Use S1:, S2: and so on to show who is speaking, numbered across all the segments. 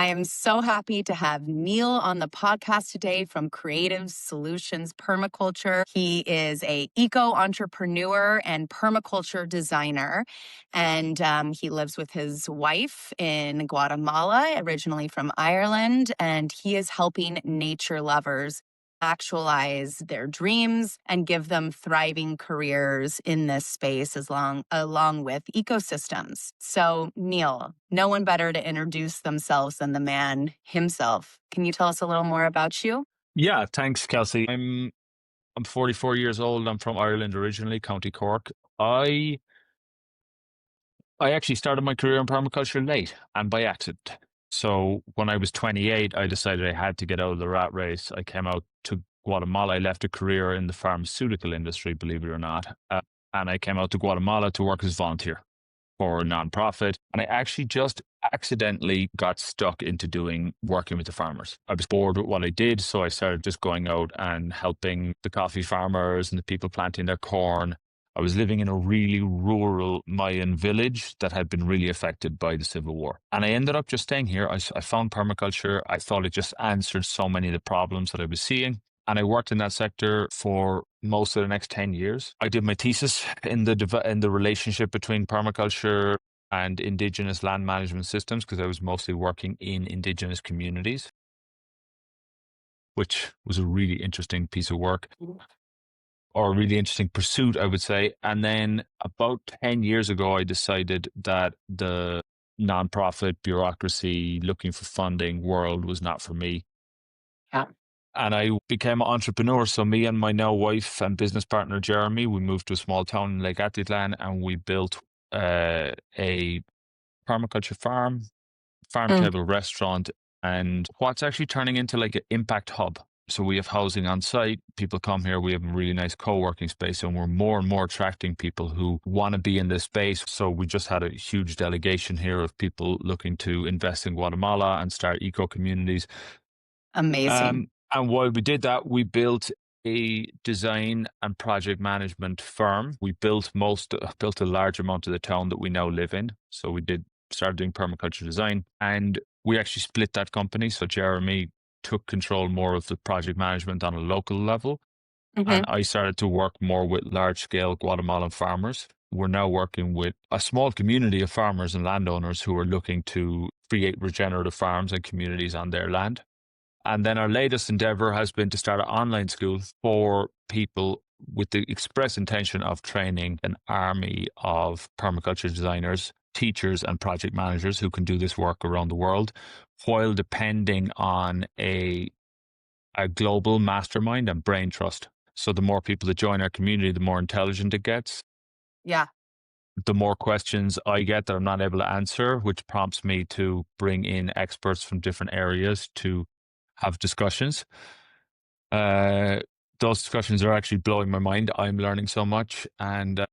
S1: I am so happy to have Neal on the podcast today from Creative Solutions Permaculture. He is a eco-entrepreneur and permaculture designer, and he lives with his wife in Guatemala, originally from Ireland, and he is helping nature lovers actualize their dreams and give them thriving careers in this space along with ecosystems. So, Neal, no one better to introduce themselves than the man himself. Can you tell us a little more about you?
S2: Yeah, thanks, Kelsey. I'm 44 years old. I'm from Ireland originally, County Cork. I actually started my career in permaculture late and by accident. So when I was 28, I decided I had to get out of the rat race. I came out to Guatemala. I left a career in the pharmaceutical industry, believe it or not, and I came out to Guatemala to work as a volunteer for a nonprofit. And I actually just accidentally got stuck into working with the farmers. I was bored with what I did, so I started just going out and helping the coffee farmers and the people planting their corn. I was living in a really rural Mayan village that had been really affected by the Civil War. And I ended up just staying here. I found permaculture. I thought it just answered so many of the problems that I was seeing. And I worked in that sector for most of the next 10 years. I did my thesis in the relationship between permaculture and indigenous land management systems, because I was mostly working in indigenous communities, which was a really interesting piece of work, or a really interesting pursuit, I would say. And then about 10 years ago, I decided that the nonprofit bureaucracy looking for funding world was not for me.
S1: Yeah.
S2: And I became an entrepreneur. So me and my now wife and business partner, Jeremy, we moved to a small town in Lake Atitlan, and we built a permaculture farm table restaurant, and what's actually turning into like an impact hub. So we have housing on site. People come here. We have a really nice co-working space, and we're more and more attracting people who want to be in this space. So we just had a huge delegation here of people looking to invest in Guatemala and start eco communities.
S1: Amazing.
S2: And while we did that, we built a design and project management firm. We built a large amount of the town that we now live in. So we started doing permaculture design, and we actually split that company. So Jeremy took control more of the project management on a local level, and I started to work more with large scale Guatemalan farmers. We're now working with a small community of farmers and landowners who are looking to create regenerative farms and communities on their land. And then our latest endeavor has been to start an online school for people with the express intention of training an army of permaculture designers, teachers, and project managers who can do this work around the world, while depending on a global mastermind and brain trust. So the more people that join our community, the more intelligent it gets.
S1: Yeah.
S2: The more questions I get that I'm not able to answer, which prompts me to bring in experts from different areas to have discussions. Those discussions are actually blowing my mind. I'm learning so much, and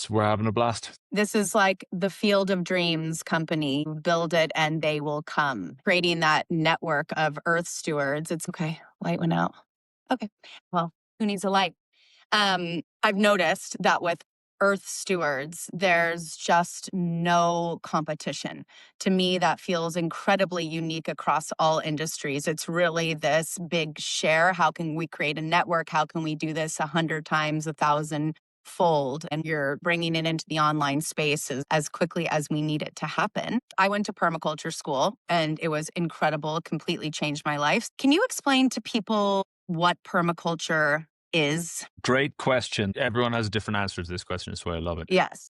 S2: we're having a blast.
S1: This is like the Field of Dreams company. Build it and they will come. Creating that network of earth stewards. It's okay. Light went out. Okay. Well, who needs a light? I've noticed that with earth stewards, there's just no competition. To me, that feels incredibly unique across all industries. It's really this big share. How can we create a network? How can we do this 100 times, 1,000-fold? And you're bringing it into the online space as quickly as we need it to happen. I went to permaculture school, and it was incredible, completely changed my life. Can you explain to people what permaculture is?
S2: Great question. Everyone has a different answer to this question. That's why I love it.
S1: Yes.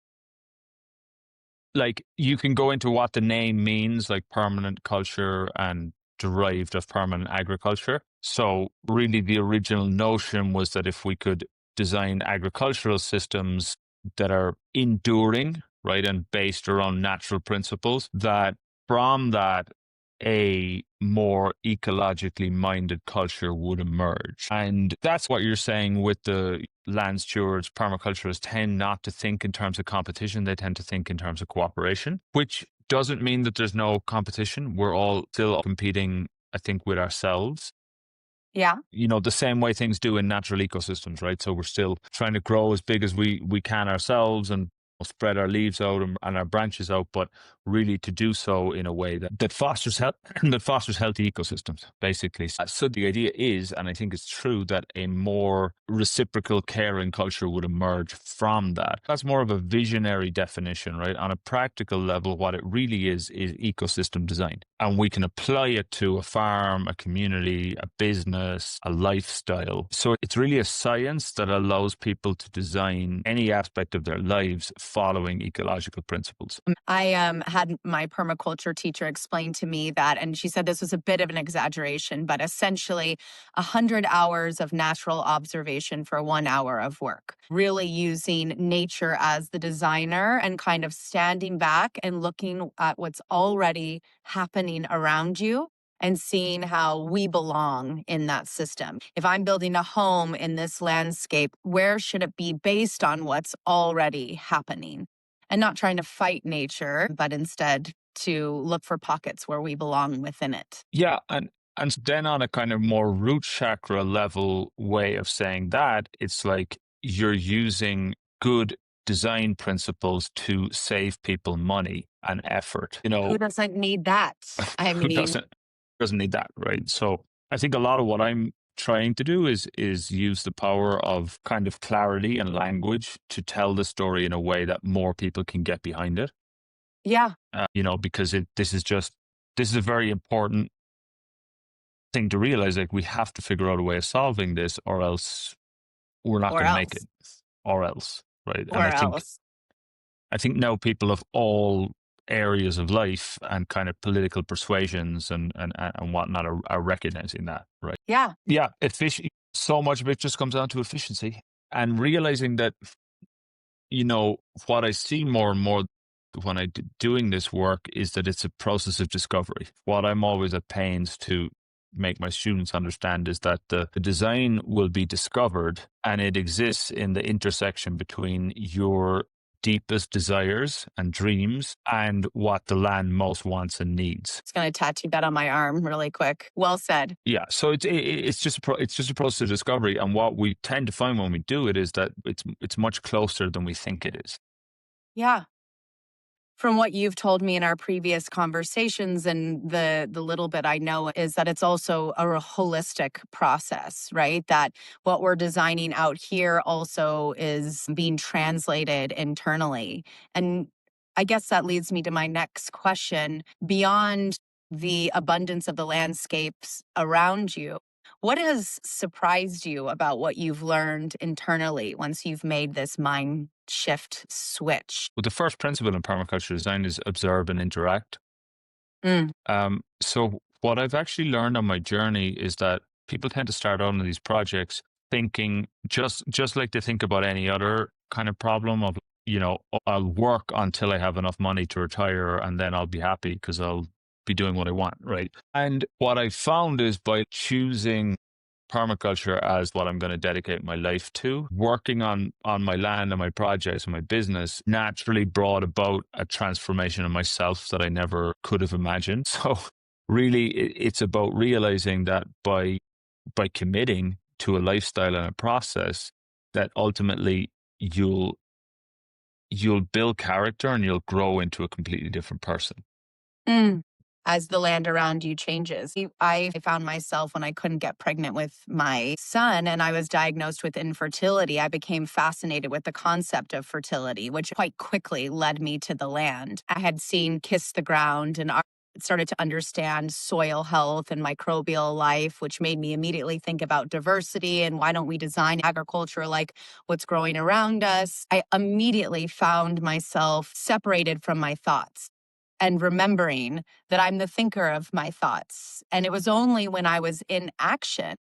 S2: Like, you can go into what the name means, like permanent culture and derived of permanent agriculture. So really the original notion was that if we could design agricultural systems that are enduring, right, and based around natural principles, that from that a more ecologically minded culture would emerge. And that's what you're saying with the land stewards. Permaculturists tend not to think in terms of competition. They tend to think in terms of cooperation, which doesn't mean that there's no competition. We're all still competing, I think, with ourselves.
S1: Yeah.
S2: The same way things do in natural ecosystems, right? So we're still trying to grow as big as we can ourselves and spread our leaves out and our branches out, but really to do so in a way that fosters health, that fosters healthy ecosystems, basically. So the idea is, and I think it's true, that a more reciprocal caring culture would emerge from that. That's more of a visionary definition, right? On a practical level, what it really is ecosystem design. And we can apply it to a farm, a community, a business, a lifestyle. So it's really a science that allows people to design any aspect of their lives following ecological principles.
S1: I had my permaculture teacher explain to me that, and she said this was a bit of an exaggeration, but essentially 100 hours of natural observation for 1 hour of work, really using nature as the designer and kind of standing back and looking at what's already happening around you and seeing how we belong in that system. If I'm building a home in this landscape, where should it be based on what's already happening? And not trying to fight nature, but instead to look for pockets where we belong within it.
S2: Yeah, and then on a kind of more root chakra level way of saying that, it's like you're using good design principles to save people money and effort.
S1: Who doesn't need that? I
S2: Who
S1: mean,
S2: doesn't need that, right? So I think a lot of what I'm trying to do is use the power of kind of clarity and language to tell the story in a way that more people can get behind it.
S1: yeah,
S2: Because this is a very important thing to realize. Like we have to figure out a way of solving this, or else we're not
S1: or
S2: going to make it.
S1: else,
S2: Or else, right? And
S1: or
S2: I think
S1: else.
S2: I think now people of all areas of life and kind of political persuasions and whatnot are recognizing that, right?
S1: Yeah,
S2: Yeah, so much of it just comes down to efficiency and realizing that, what I see more and more when doing this work is that it's a process of discovery. What I'm always at pains to make my students understand is that the design will be discovered and it exists in the intersection between your deepest desires and dreams and what the land most wants and needs.
S1: it's going to tattoo that on my arm really quick. Well said.
S2: Yeah, so it's just it's just a process of discovery, and what we tend to find when we do it is that it's much closer than we think it is.
S1: Yeah. From what you've told me in our previous conversations and the little bit I know is that it's also a holistic process, right? That what we're designing out here also is being translated internally. And I guess that leads me to my next question. Beyond the abundance of the landscapes around you, what has surprised you about what you've learned internally once you've made this mind shift switch?
S2: Well, the first principle in permaculture design is observe and interact.
S1: Mm.
S2: So what I've actually learned on my journey is that people tend to start out on these projects thinking just like they think about any other kind of problem of, I'll work until I have enough money to retire and then I'll be happy because I'll be doing what I want, right? And what I found is by choosing permaculture as what I'm going to dedicate my life to, working on my land and my projects and my business naturally brought about a transformation in myself that I never could have imagined. So really it's about realizing that by committing to a lifestyle and a process that ultimately you'll build character and you'll grow into a completely different person.
S1: Mm. As the land around you changes. I found myself when I couldn't get pregnant with my son and I was diagnosed with infertility, I became fascinated with the concept of fertility, which quite quickly led me to the land. I had seen Kiss the Ground and started to understand soil health and microbial life, which made me immediately think about diversity and why don't we design agriculture like what's growing around us. I immediately found myself separated from my thoughts and remembering that I'm the thinker of my thoughts. And it was only when I was in action,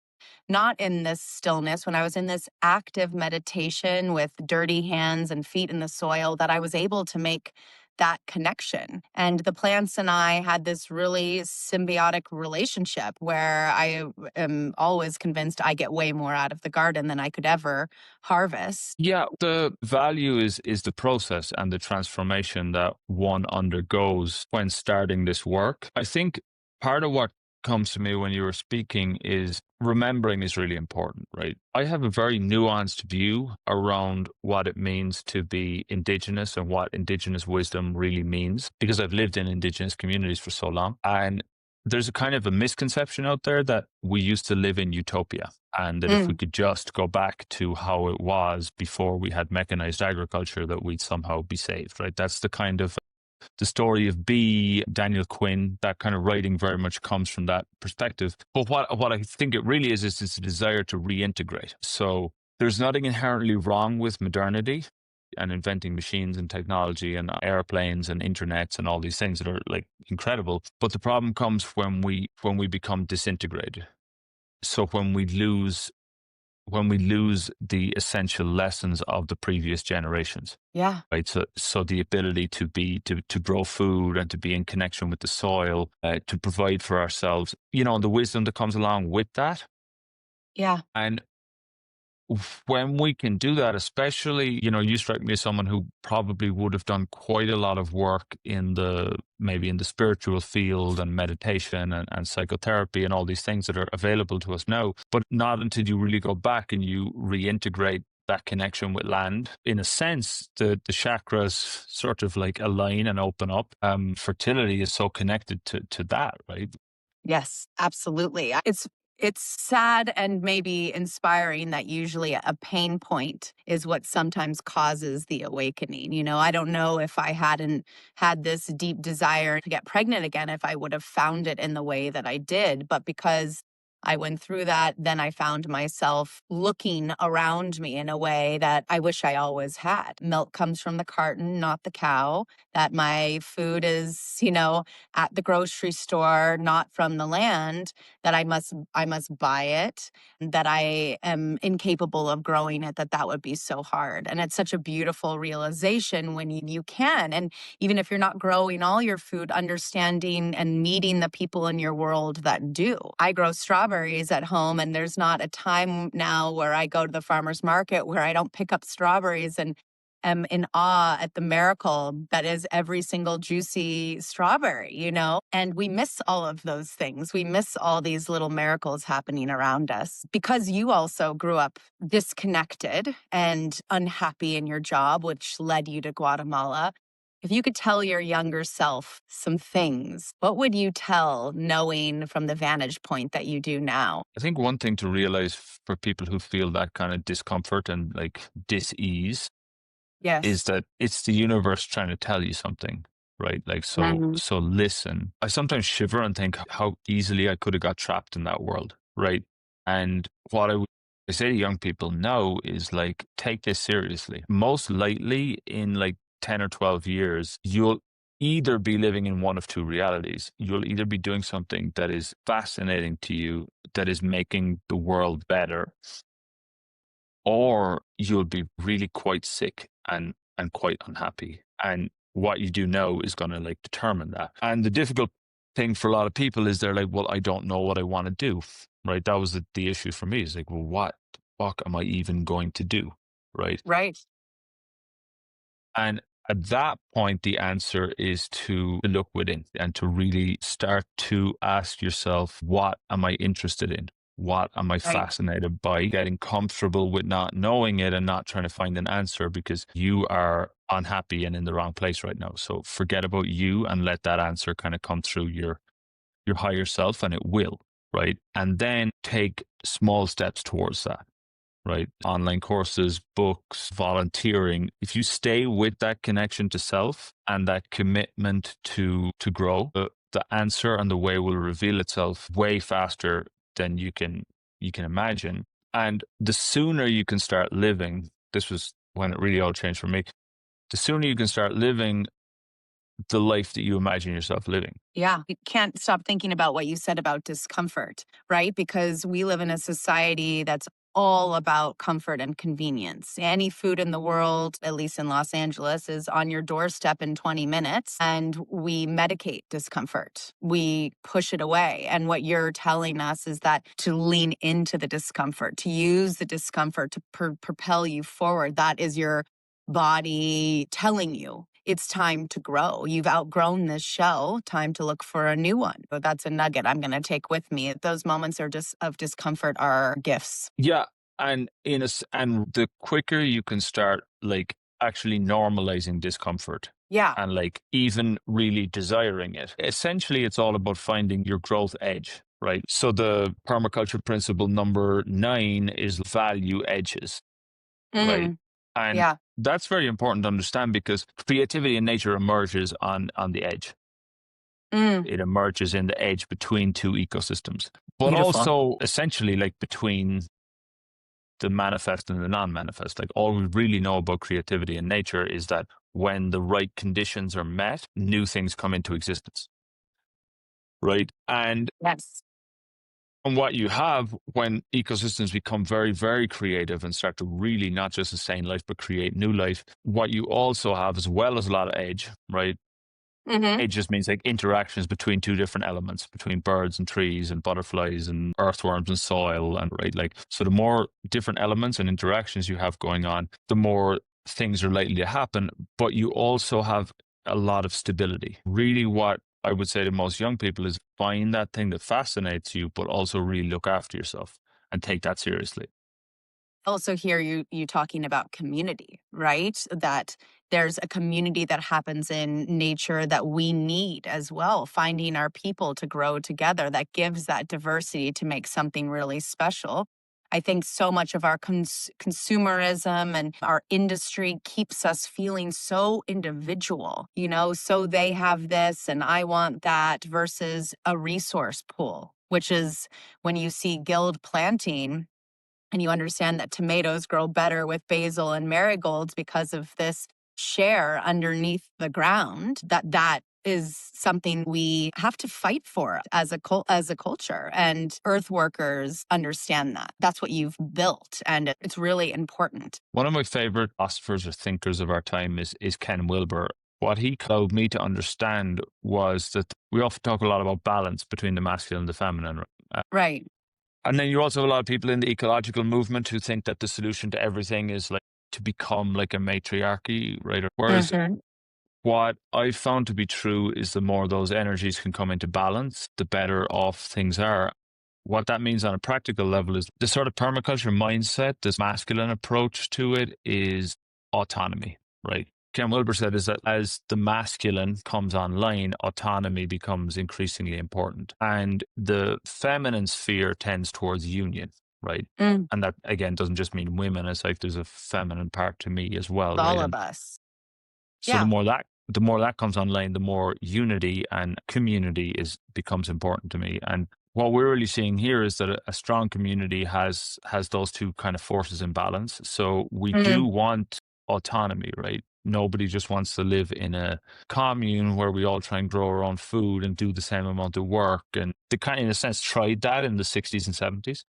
S1: not in this stillness, when I was in this active meditation with dirty hands and feet in the soil, that I was able to make that connection. And the plants and I had this really symbiotic relationship where I am always convinced I get way more out of the garden than I could ever harvest.
S2: Yeah, the value is the process and the transformation that one undergoes when starting this work. I think part of what comes to me when you were speaking is remembering is really important, right? I have a very nuanced view around what it means to be Indigenous and what Indigenous wisdom really means because I've lived in Indigenous communities for so long. And there's a kind of a misconception out there that we used to live in utopia and that if we
S1: Mm,
S2: could just go back to how it was before we had mechanized agriculture, that we'd somehow be saved, right? That's the kind of the story of B, Daniel Quinn, that kind of writing very much comes from that perspective. But what I think it really is this desire to reintegrate. So there's nothing inherently wrong with modernity and inventing machines and technology and airplanes and internets and all these things that are like incredible. But the problem comes when we become disintegrated. So when we lose the essential lessons of the previous generations,
S1: yeah.
S2: right? So the ability to grow food and to be in connection with the soil, to provide for ourselves, the wisdom that comes along with that.
S1: Yeah.
S2: And when we can do that, especially, you strike me as someone who probably would have done quite a lot of work maybe in the spiritual field and meditation and psychotherapy and all these things that are available to us now, but not until you really go back and you reintegrate that connection with land. In a sense, the chakras sort of like align and open up. Fertility is so connected to that, right?
S1: Yes, absolutely. It's sad and maybe inspiring that usually a pain point is what sometimes causes the awakening. I don't know if I hadn't had this deep desire to get pregnant again, if I would have found it in the way that I did. But because I went through that, then I found myself looking around me in a way that I wish I always had. Milk comes from the carton, not the cow. That my food is, at the grocery store, not from the land, that I must buy it, that I am incapable of growing it, that would be so hard. And it's such a beautiful realization when you can. And even if you're not growing all your food, understanding and meeting the people in your world that do. I grow strawberries at home, and there's not a time now where I go to the farmer's market where I don't pick up strawberries and am in awe at the miracle that is every single juicy strawberry. And we miss all of those things. We miss all these little miracles happening around us because you also grew up disconnected and unhappy in your job, which led you to Guatemala. If you could tell your younger self some things, what would you tell knowing from the vantage point that you do now?
S2: I think one thing to realize for people who feel that kind of discomfort and like dis-ease is
S1: Yes.
S2: that it's the universe trying to tell you something, right? Like,
S1: Mhm.
S2: so listen. I sometimes shiver and think how easily I could have got trapped in that world, right? And what I say to young people now is like, take this seriously. Most likely in like 10 or 12 years, you'll either be living in one of two realities. You'll either be doing something that is fascinating to you, that is making the world better, or you'll be really quite sick and quite unhappy. And what you do now is going to like determine that. And the difficult thing for a lot of people is they're like, well, I don't know what I want to do. Right. That was the issue for me. Is like, well, what the fuck am I even going to do? Right.
S1: Right.
S2: And at that point, the answer is to look within and to really start to ask yourself, what am I interested in? What am I
S1: Right.
S2: fascinated by? Getting comfortable with not knowing it and not trying to find an answer because you are unhappy and in the wrong place right now. So forget about you and let that answer kind of come through your higher self, and it will, right? And then take small steps towards that, right? Online courses, books, volunteering. If you stay with that connection to self and that commitment to grow, the answer and the way will reveal itself way faster than you can imagine. And the sooner you can start living, this was when it really all changed for me. The sooner you can start living the life that you imagine yourself living.
S1: Yeah, you can't stop thinking about what you said about discomfort, right? Because we live in a society that's all about comfort and convenience. Any food in the world, at least in Los Angeles, is on your doorstep in 20 minutes, and we medicate discomfort. We push it away. And what you're telling us is that to lean into the discomfort, to use the discomfort to propel you forward, that is your body telling you it's time to grow. You've outgrown this shell, time to look for a new one. But that's a nugget I'm going to take with me. Those moments are just of discomfort are gifts.
S2: Yeah, and and the quicker you can start like actually normalizing discomfort
S1: Yeah.
S2: and like even really desiring it. Essentially, it's all about finding your growth edge, right? So the permaculture principle number 9 is value edges, right?
S1: Mm,
S2: And
S1: yeah.
S2: that's very important to understand because creativity in nature emerges on the edge.
S1: Mm,
S2: It emerges in the edge between two ecosystems, but
S1: beautiful.
S2: also essentially like between the manifest and the non-manifest. Like all we really know about creativity in nature is that when the right conditions are met, new things come into existence. Right.
S1: Yes.
S2: And what you have when ecosystems become very, very creative and start to really not just sustain life, but create new life, what you also have, as well as a lot of edge, right?
S1: Mm-hmm.
S2: It just means like interactions between two different elements, between birds and trees and butterflies and earthworms and soil. And right, like, so the more different elements and interactions you have going on, the more things are likely to happen. But you also have a lot of stability. Really, what I would say to most young people is find that thing that fascinates you, but also really look after yourself and take that seriously.
S1: Also hear you talking about community, right? That there's a community that happens in nature that we need as well, finding our people to grow together that gives that diversity to make something really special. I think so much of our consumerism and our industry keeps us feeling so individual, so they have this and I want that versus a resource pool, which is when you see guild planting and you understand that tomatoes grow better with basil and marigolds because of this share underneath the ground, that is something we have to fight for as a culture, and earth workers understand that that's what you've built and it's really important.
S2: One of my favorite philosophers or thinkers of our time is Ken Wilber. What he allowed me to understand was that we often talk a lot about balance between the masculine and the feminine.
S1: Right.
S2: And then you also have a lot of people in the ecological movement who think that the solution to everything is like to become like a matriarchy, right? Whereas
S1: Hmm.
S2: what I found to be true is the more those energies can come into balance, the better off things are. What that means on a practical level is the sort of permaculture mindset, this masculine approach to it is autonomy, right? Ken Wilber said is that as the masculine comes online, autonomy becomes increasingly important. And the feminine sphere tends towards union, right?
S1: Mm,
S2: And that again doesn't just mean women, it's like there's a feminine part to me as well, right?
S1: all of
S2: And
S1: us.
S2: so
S1: Yeah.
S2: the more that comes online, the more unity and community is becomes important to me. And what we're really seeing here is that a strong community has those two kind of forces in balance. So we do
S1: Mm,
S2: want autonomy, right? Nobody just wants to live in a commune where we all try and grow our own food and do the same amount of work. And they kind of, in a sense, tried that in the 60s and 70s,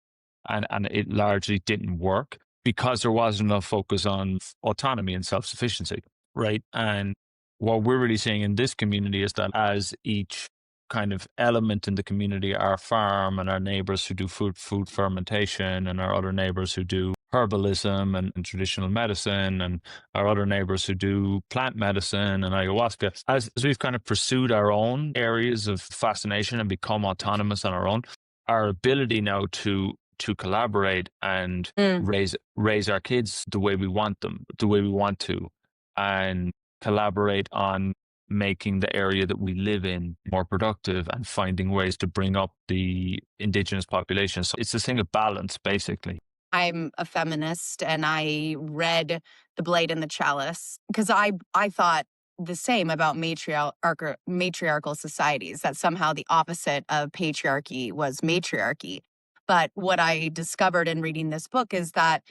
S2: and it largely didn't work because there wasn't enough focus on autonomy and self sufficiency, right? And what we're really seeing in this community is that as each kind of element in the community, our farm and our neighbors who do food fermentation and our other neighbors who do herbalism and traditional medicine and our other neighbors who do plant medicine and ayahuasca, as we've kind of pursued our own areas of fascination and become autonomous on our own, our ability now to collaborate and
S1: mm.
S2: raise our kids the way we want them, the way we want to, and collaborate on making the area that we live in more productive and finding ways to bring up the indigenous population. So it's this thing of balance, basically.
S1: I'm a feminist and I read The Blade and the Chalice because I thought the same about matriarchal societies, that somehow the opposite of patriarchy was matriarchy. But what I discovered in reading this book is that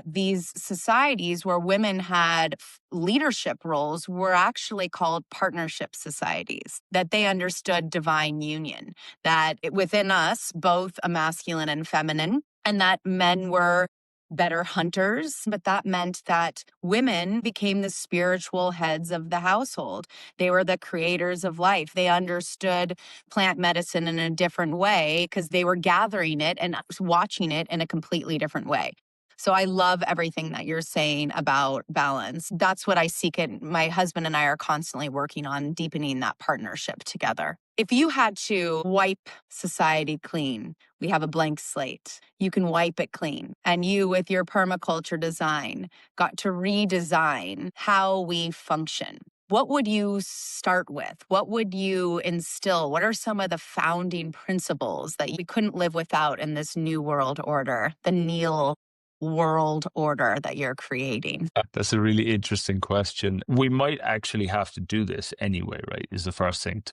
S1: these societies where women had leadership roles were actually called partnership societies, that they understood divine union, that within us, both a masculine and feminine, and that men were better hunters, but that meant that women became the spiritual heads of the household. They were the creators of life. They understood plant medicine in a different way because they were gathering it and watching it in a completely different way. So I love everything that you're saying about balance. That's what I seek. And my husband and I are constantly working on deepening that partnership together. If you had to wipe society clean, we have a blank slate. You can wipe it clean. And you, with your permaculture design, got to redesign how we function. What would you start with? What would you instill? What are some of the founding principles that we couldn't live without in this new world order, the Neal world order that you're creating?
S2: That's a really interesting question. We might actually have to do this anyway, right? Is the first thing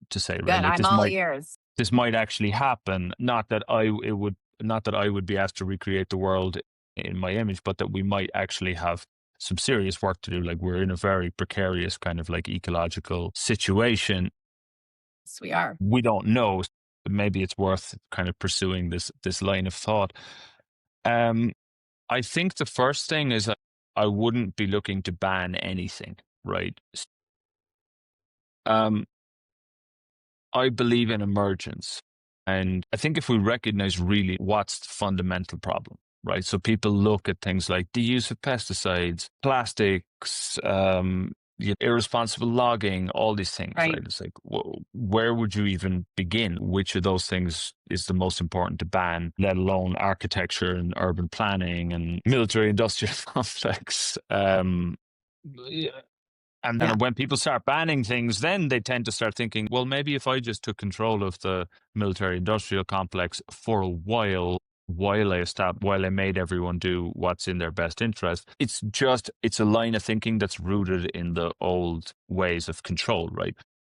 S2: to say, right?
S1: Good.
S2: Like
S1: I'm all ears.
S2: this might actually happen. Not that I would be asked to recreate the world in my image, but that we might actually have some serious work to do. Like we're in a very precarious kind of like ecological situation.
S1: Yes, we are.
S2: We don't know. Maybe it's worth kind of pursuing this line of thought. I think the first thing is I wouldn't be looking to ban anything, right? Um, I believe in emergence. And I think if we recognize really what's the fundamental problem, right? So people look at things like the use of pesticides, plastics, irresponsible logging, all these things, right?
S1: Right.
S2: It's like, where would you even begin? Which of those things is the most important to ban, let alone architecture and urban planning and military industrial complex? Yeah, and
S1: Yeah.
S2: then when people start banning things, then they tend to start thinking, well, maybe if I just took control of the military industrial complex for a while I made everyone do what's in their best interest. It's a line of thinking that's rooted in the old ways of control, right?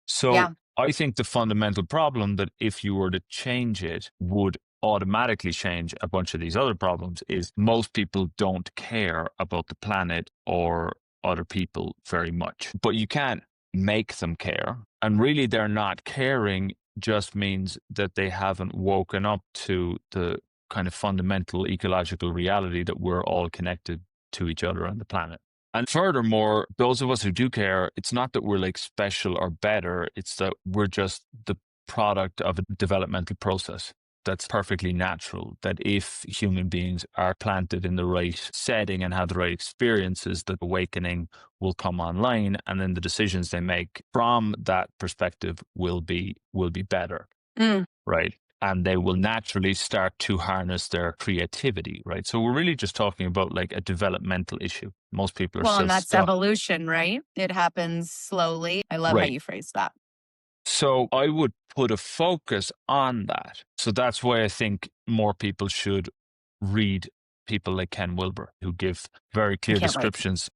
S2: So
S1: Yeah.
S2: I think the fundamental problem that if you were to change it would automatically change a bunch of these other problems is most people don't care about the planet or other people very much. But you can't make them care. And really, they're not caring just means that they haven't woken up to the kind of fundamental ecological reality that we're all connected to each other on the planet. And furthermore, those of us who do care, it's not that we're like special or better, it's that we're just the product of a developmental process that's perfectly natural. That if human beings are planted in the right setting and have the right experiences, that awakening will come online, and then the decisions they make from that perspective will be better,
S1: Mm.
S2: right? And they will naturally start to harness their creativity, right? So we're really just talking about like a developmental issue. Most people are
S1: Well,
S2: still
S1: and that's
S2: stuck,
S1: evolution, right? It happens slowly. I love how
S2: right?
S1: you phrased that.
S2: So I would put a focus on that. So that's why I think more people should read people like Ken Wilber, who give very
S1: I
S2: clear
S1: can't wait.
S2: descriptions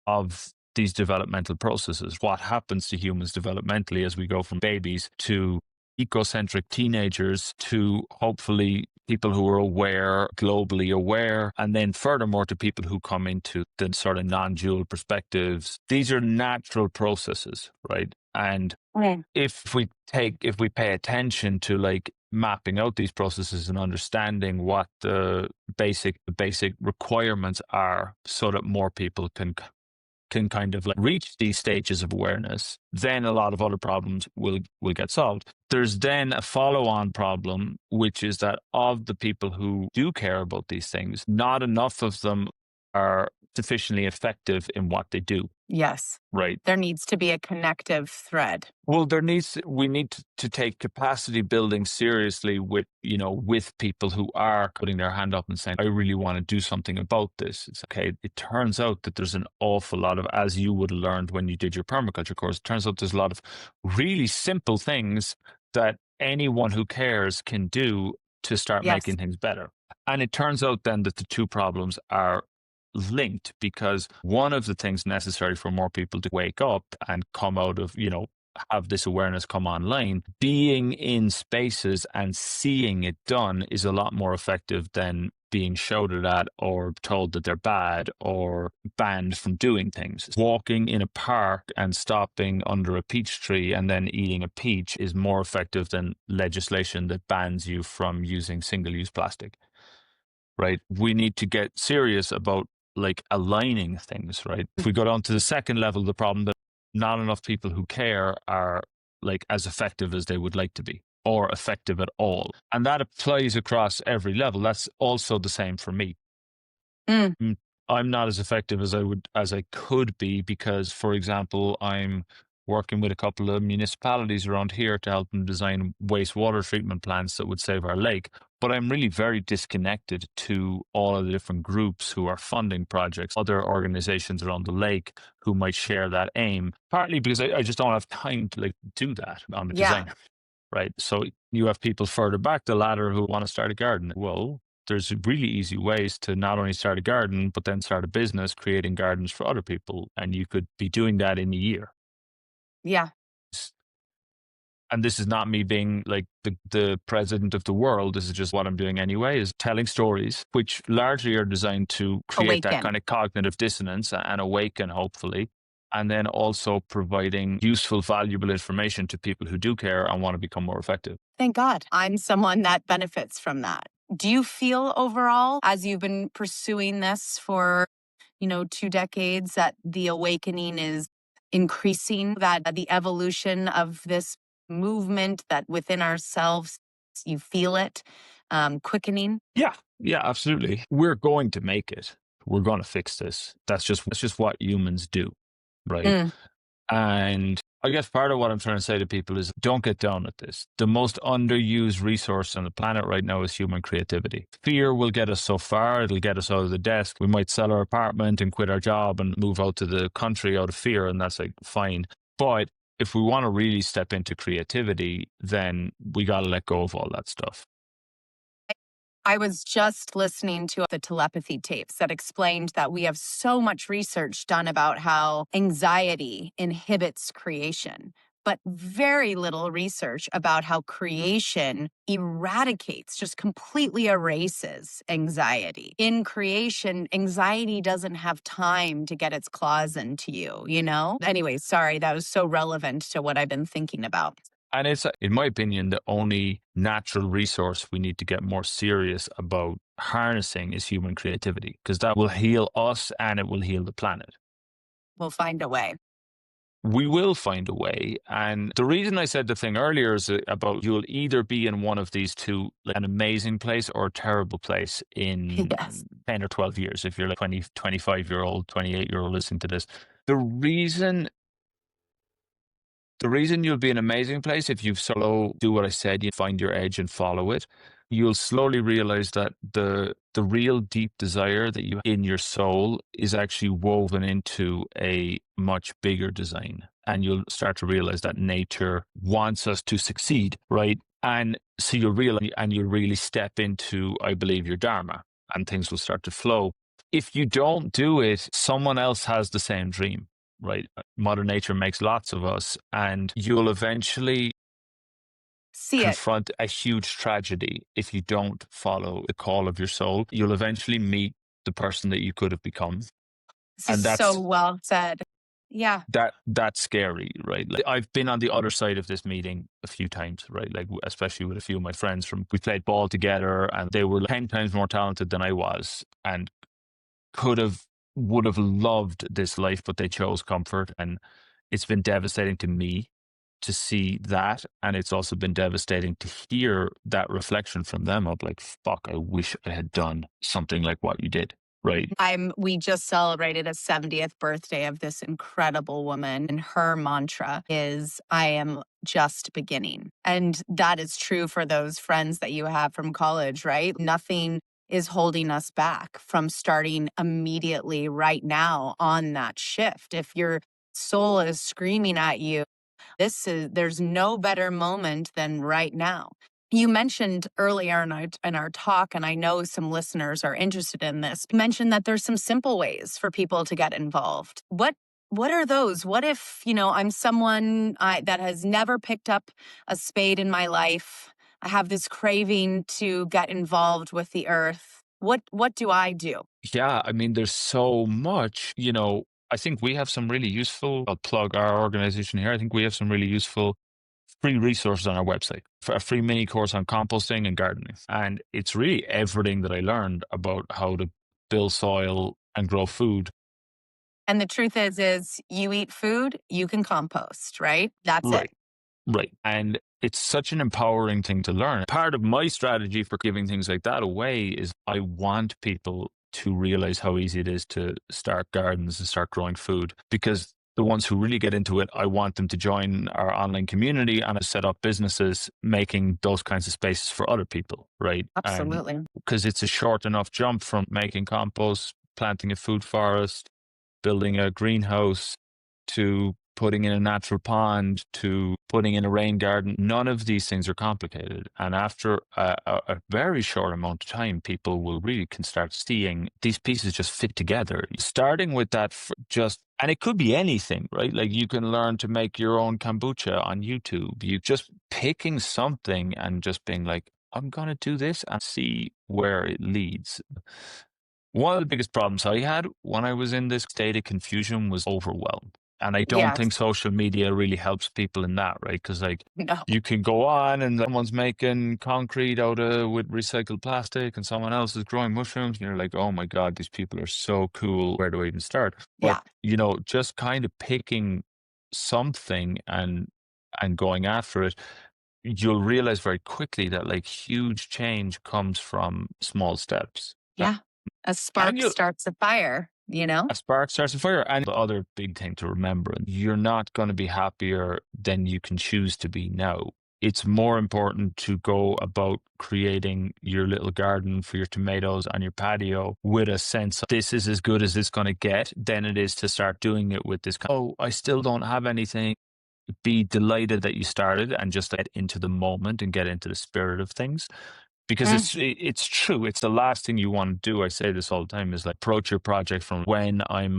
S2: of these developmental processes, what happens to humans developmentally as we go from babies to ecocentric teenagers to hopefully people who are aware, globally aware, and then furthermore to people who come into the sort of non-dual perspectives. These are natural processes, right? And
S1: Mm.
S2: if we pay attention to like mapping out these processes and understanding what the basic requirements are so that more people can kind of like reach these stages of awareness, then a lot of other problems will get solved. There's then a follow-on problem, which is that of the people who do care about these things, not enough of them are sufficiently effective in what they do,
S1: Yes.
S2: right?
S1: There needs to be a connective thread.
S2: Well, we need to take capacity building seriously with people who are putting their hand up and saying, I really want to do something about this. It's okay. It turns out that there's an awful lot of, as you would have learned when you did your permaculture course, it turns out there's a lot of really simple things that anyone who cares can do to start
S1: Yes.
S2: making things better. And it turns out then that the two problems are linked because one of the things necessary for more people to wake up and come out of, have this awareness come online, being in spaces and seeing it done is a lot more effective than being shouted at or told that they're bad or banned from doing things. Walking in a park and stopping under a peach tree and then eating a peach is more effective than legislation that bans you from using single-use plastic, right? We need to get serious about like aligning things, right? If we go down to the second level of the problem, that not enough people who care are like as effective as they would like to be or effective at all. And that applies across every level. That's also the same for me.
S1: Mm,
S2: Mm, I'm not as effective as I could be because, for example, I'm working with a couple of municipalities around here to help them design wastewater treatment plants that would save our lake. But I'm really very disconnected to all of the different groups who are funding projects, other organizations around the lake who might share that aim. Partly because I just don't have time to like do that. I'm a
S1: yeah.
S2: designer, right? So you have people further back the ladder who want to start a garden. Well, there's really easy ways to not only start a garden, but then start a business creating gardens for other people. And you could be doing that in a year.
S1: Yeah.
S2: S- And this is not me being like the president of the world. This is just what I'm doing anyway, is telling stories, which largely are designed to create that
S1: Awaken.
S2: kind of cognitive dissonance and awaken, hopefully. And then also providing useful, valuable information to people who do care and want to become more effective.
S1: Thank God I'm someone that benefits from that. Do you feel overall, as you've been pursuing this for, 2 decades, that the awakening is increasing, that the evolution of this movement that within ourselves, you feel it quickening?
S2: Yeah, yeah, absolutely. We're going to make it. We're going to fix this. That's just what humans do, right?
S1: Mm,
S2: And I guess part of what I'm trying to say to people is don't get down at this. The most underused resource on the planet right now is human creativity. Fear will get us so far, it'll get us out of the desk. We might sell our apartment and quit our job and move out to the country out of fear, and that's like fine. But if we want to really step into creativity, then we got to let go of all that stuff.
S1: I was just listening to the telepathy tapes that explained that we have so much research done about how anxiety inhibits creation, but very little research about how creation eradicates, just completely erases anxiety. In creation, anxiety doesn't have time to get its claws into you, you know? Anyway, sorry, that was so relevant to what I've been thinking about.
S2: And it's, in my opinion, the only natural resource we need to get more serious about harnessing is human creativity, because that will heal us and it will heal the planet.
S1: We'll find a way.
S2: We will find a way. And the reason I said the thing earlier is about you'll either be in one of these two, like an amazing place or a terrible place
S1: Yes.
S2: in 10 or 12 years, if you're like 20, 25-year-old, 28-year-old listening to this. The reason The reason you'll be in an amazing place if you solo do what I said, you find your edge and follow it, you'll slowly realize that the real deep desire that you in your soul is actually woven into a much bigger design. And you'll start to realize that nature wants us to succeed, right? And so you'll realize and you'll really step into, I believe, your dharma and things will start to flow. If you don't do it, someone else has the same dream, right? Mother Nature makes lots of us, and you'll eventually
S1: See it.
S2: confront a huge tragedy if you don't follow the call of your soul. You'll eventually meet the person that you could have become,
S1: This is
S2: and
S1: so well said. Yeah.
S2: that's scary, right? Like, I've been on the other side of this meeting a few times, right? Like especially with a few of my friends from we played ball together, and they were like 10 times more talented than I was, and could have would have loved this life, but they chose comfort, and it's been devastating to me to see that, and it's also been devastating to hear that reflection from them of like, "Fuck, I wish I had done something like what you did." Right?
S1: We just celebrated a 70th birthday of this incredible woman, and her mantra is I am just beginning. And that is true for those friends that you have from college, right? Nothing is holding us back from starting immediately right now on that shift. If your soul is screaming at you, there's no better moment than right now. You mentioned earlier in our talk, and I know some listeners are interested in this. You mentioned that there's some simple ways for people to get involved. What are those? What if, I'm someone that has never picked up a spade in my life? I have this craving to get involved with the earth. What do I do?
S2: Yeah, I mean, there's so much. I think we have some really useful. I'll plug our organization here. I think we have some really useful free resources on our website for a free mini course on composting and gardening. And it's really everything that I learned about how to build soil and grow food.
S1: And the truth is you eat food, you can compost, right? That's it.
S2: Right. Right. And it's such an empowering thing to learn. Part of my strategy for giving things like that away is I want people to realize how easy it is to start gardens and start growing food. Because the ones who really get into it, I want them to join our online community and set up businesses making those kinds of spaces for other people, right? And
S1: Absolutely.
S2: because it's a short enough jump from making compost, planting a food forest, building a greenhouse, to putting in a natural pond, to putting in a rain garden. None of these things are complicated. And after a very short amount of time, people will really can start seeing these pieces just fit together. Starting with that, just, and it could be anything, right? Like you can learn to make your own kombucha on YouTube. You just picking something and just being like, I'm going to do this and see where it leads. One of the biggest problems I had when I was in this state of confusion was overwhelm. And I don't
S1: Yes.
S2: think social media really helps people in that, right? Because like
S1: No.
S2: you can go on and someone's making concrete out of with recycled plastic and someone else is growing mushrooms and you're like, oh my God, these people are so cool. Where do I even start? But
S1: Yeah.
S2: just kind of picking something and going after it, you'll realize very quickly that like huge change comes from small steps.
S1: Yeah. A
S2: And
S1: spark starts a fire, you know?
S2: a spark starts a fire. And the other big thing to remember, you're not going to be happier than you can choose to be now. It's more important to go about creating your little garden for your tomatoes on your patio with a sense of this is as good as it's going to get than it is to start doing it with this. Oh, I still don't have anything. Be delighted that you started and just get into the moment and get into the spirit of things because
S1: Mm.
S2: it's true. It's the last thing you want to do. I say this all the time: is like approach your project from when I'm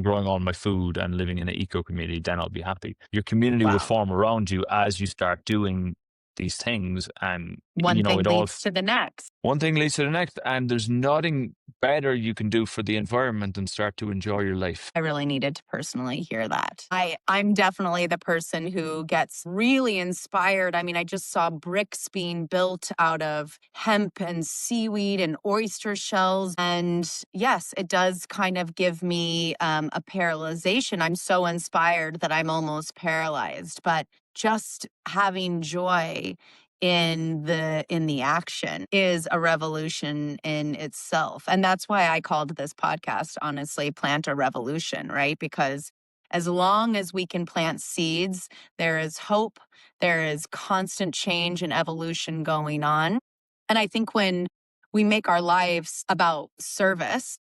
S2: growing all my food and living in an eco community. Then I'll be happy. Your community will
S1: Wow.
S2: form around you as you start doing these things, and
S1: One thing
S2: it all
S1: leads to the next.
S2: one thing leads to the next, and there's nothing better you can do for the environment than start to enjoy your life.
S1: I really needed to personally hear that. I'm definitely the person who gets really inspired. I mean, I just saw bricks being built out of hemp and seaweed and oyster shells. And yes, it does kind of give me a paralyzation. I'm so inspired that I'm almost paralyzed. But just having joy in the action is a revolution in itself. And that's why I called this podcast, honestly, Plant a Revolution, right? Because as long as we can plant seeds, there is hope, there is constant change and evolution going on. And I think when we make our lives about service,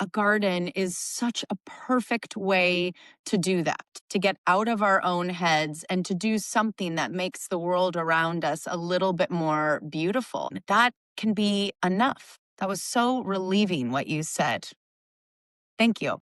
S1: a garden is such a perfect way to do that, to get out of our own heads and to do something that makes the world around us a little bit more beautiful. That can be enough. That was so relieving what you said. Thank you.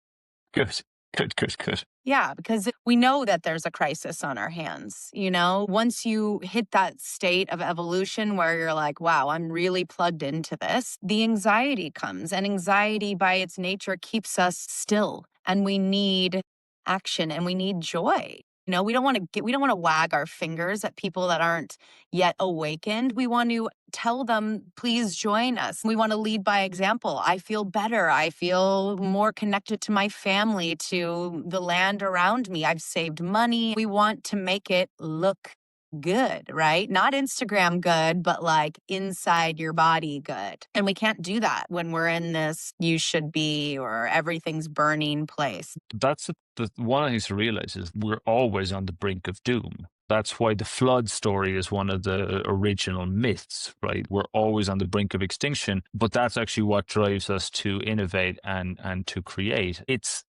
S2: Good, good, good, good.
S1: Yeah, because we know that there's a crisis on our hands. Once you hit that state of evolution where you're like, wow, I'm really plugged into this, the anxiety comes. And anxiety, by its nature, keeps us still. And we need action and we need joy. We don't want to wag our fingers at people that aren't yet awakened. We want to tell them, please join us. We want to lead by example. I feel better. I feel more connected to my family, to the land around me. I've saved money. We want to make it look good, right? Not Instagram good, but like inside your body good. And we can't do that when we're in this you should be or everything's burning place.
S2: That's the one of the things to realize is we're always on the brink of doom. That's why the flood story is one of the original myths, right? We're always on the brink of extinction, but that's actually what drives us to innovate and to create. It's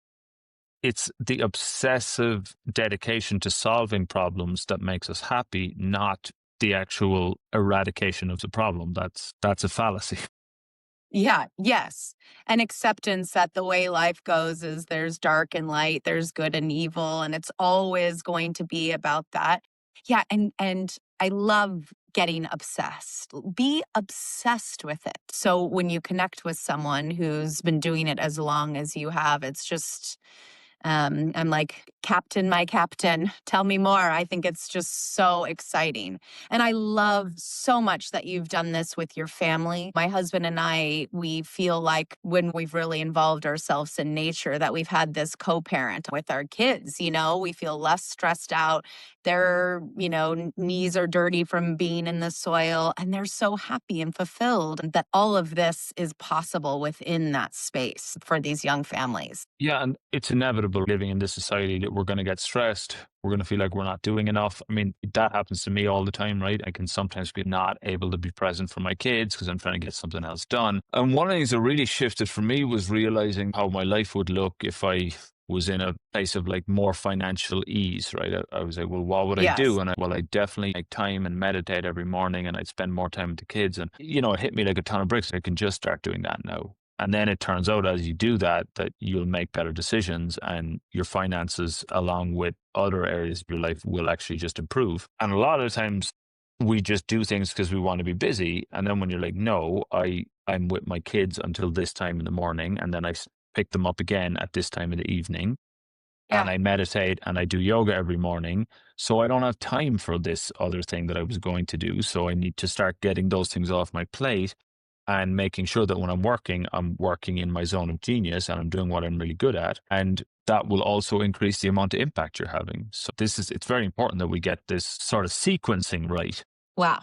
S2: the obsessive dedication to solving problems that makes us happy, not the actual eradication of the problem. That's a fallacy.
S1: Yeah, yes. And acceptance that the way life goes is there's dark and light, there's good and evil, and it's always going to be about that. Yeah, and I love getting obsessed. Be obsessed with it. So when you connect with someone who's been doing it as long as you have, it's just I'm like, Captain, my captain, tell me more. I think it's just so exciting. And I love so much that you've done this with your family. My husband and I, we feel like when we've really involved ourselves in nature, that we've had this co parent with our kids. We feel less stressed out. Their, knees are dirty from being in the soil, and they're so happy and fulfilled that all of this is possible within that space for these young families.
S2: Yeah, and it's inevitable living in this society that we're going to get stressed. We're going to feel like we're not doing enough. I mean, that happens to me all the time, right? I can sometimes be not able to be present for my kids because I'm trying to get something else done. And one of the things that really shifted for me was realizing how my life would look if I was in a place of like more financial ease, right? I was like, well, what would I
S1: Yes.
S2: do? And I definitely make time and meditate every morning, and I'd spend more time with the kids. And, it hit me like a ton of bricks. I can just start doing that now. And then it turns out as you do that, that you'll make better decisions, and your finances, along with other areas of your life, will actually just improve. And a lot of times we just do things because we want to be busy. And then when you're like, no, I'm with my kids until this time in the morning, and then pick them up again at this time in the evening, and
S1: Yeah.
S2: I meditate and I do yoga every morning. So I don't have time for this other thing that I was going to do. So I need to start getting those things off my plate and making sure that when I'm working in my zone of genius and I'm doing what I'm really good at. And that will also increase the amount of impact you're having. So it's very important that we get this sort of sequencing right.
S1: Wow.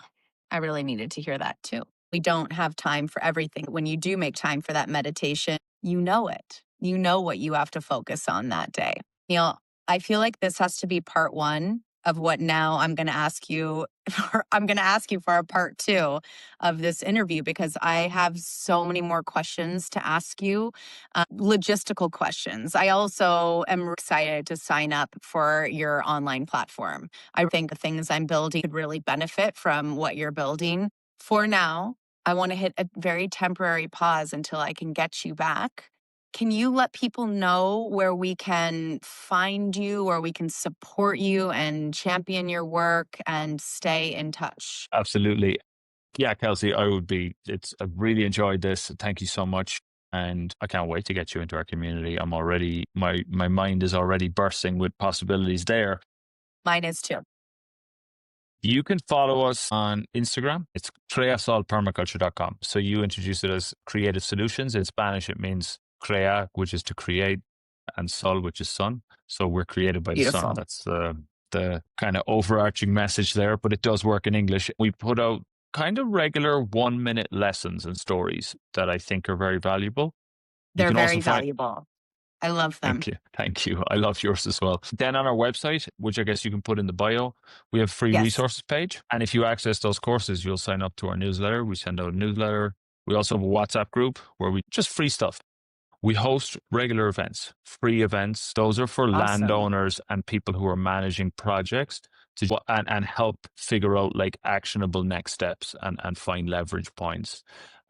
S1: I really needed to hear that too. We don't have time for everything. When you do make time for that meditation, you know it. You know what you have to focus on that day. I feel like this has to be part one of what now I'm going to ask you. I'm going to ask you for a part two of this interview because I have so many more questions to ask you, logistical questions. I also am excited to sign up for your online platform. I think the things I'm building could really benefit from what you're building. For now, I want to hit a very temporary pause until I can get you back. Can you let people know where we can find you, where we can support you and champion your work and stay in touch?
S2: Absolutely. Yeah, Kelsey, I've really enjoyed this. Thank you so much. And I can't wait to get you into our community. My mind is already bursting with possibilities there.
S1: Mine is too.
S2: You can follow us on Instagram. It's creasolpermaculture.com. So you introduce it as Creative Solutions. In Spanish, it means crea, which is to create, and sol, which is sun. So we're created by the sun.
S1: Beautiful.
S2: That's the kind of overarching message there, but it does work in English. We put out kind of regular 1 minute lessons and stories that I think are very valuable. You
S1: They're
S2: can also
S1: very
S2: find
S1: valuable. I love them.
S2: Thank you. Thank you. I love yours as well. Then on our website, which I guess you can put in the bio, we have a free
S1: Yes.
S2: resources page. And if you access those courses, you'll sign up to our newsletter. We send out a newsletter. We also have a WhatsApp group where we just free stuff. We host regular events, free events. Those are for
S1: Awesome.
S2: landowners and people who are managing projects and help figure out like actionable next steps and find leverage points.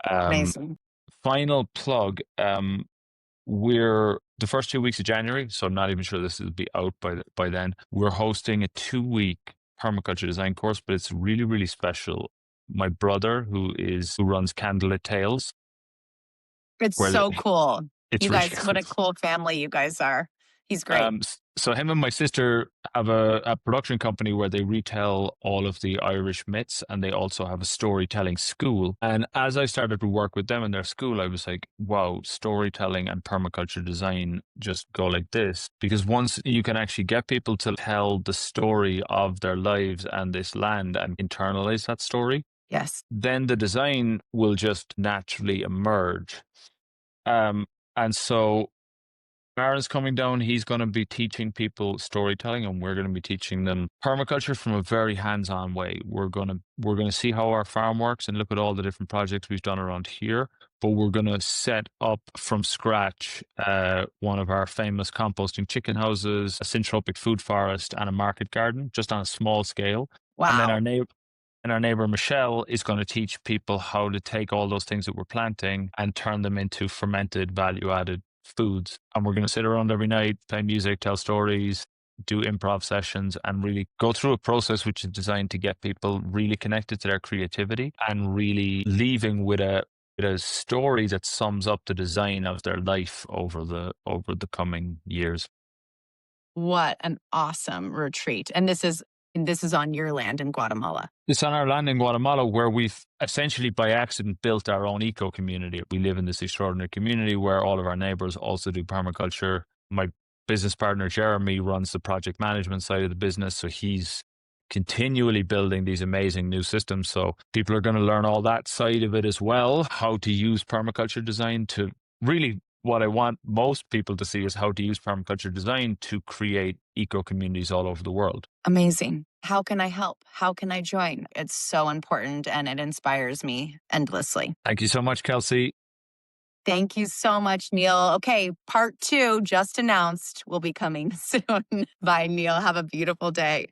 S2: Um,
S1: Amazing.
S2: Final plug. We're the first 2 weeks of January, so I'm not even sure this will be out by then. We're hosting a 2 week permaculture design course, but it's really, really special. My brother, who runs Candlelit Tales,
S1: It's
S2: where
S1: so cool.
S2: it's
S1: You
S2: really
S1: guys, what a cool family you guys are. He's great.
S2: So him and my sister have a production company where they retell all of the Irish myths, and they also have a storytelling school. And as I started to work with them in their school, I was like, wow, storytelling and permaculture design just go like this. Because once you can actually get people to tell the story of their lives and this land and internalize that story,
S1: Yes.
S2: then the design will just naturally emerge. And so Aaron's coming down. He's going to be teaching people storytelling, and we're going to be teaching them permaculture from a very hands-on way. We're going to see how our farm works and look at all the different projects we've done around here. But we're going to set up from scratch one of our famous composting chicken houses, a syntropic food forest, and a market garden, just on a small scale. And then
S1: Wow.
S2: our neighbor Michelle is going to teach people how to take all those things that we're planting and turn them into fermented, value added foods. And we're going to sit around every night, play music, tell stories, do improv sessions, and really go through a process which is designed to get people really connected to their creativity and really leaving with a story that sums up the design of their life over the coming years.
S1: What an awesome retreat. And this is on your land in Guatemala.
S2: It's on our land in Guatemala where we've essentially by accident built our own eco community. We live in this extraordinary community where all of our neighbors also do permaculture. My business partner, Jeremy, runs the project management side of the business. So he's continually building these amazing new systems. So people are going to learn all that side of it as well, how to use permaculture design to really what I want most people to see is how to use permaculture design to create eco communities all over the world.
S1: Amazing. How can I help? How can I join? It's so important and it inspires me endlessly.
S2: Thank you so much, Kelsey.
S1: Thank you so much, Neal. Okay, part two just announced will be coming soon. Bye, Neal. Have a beautiful day.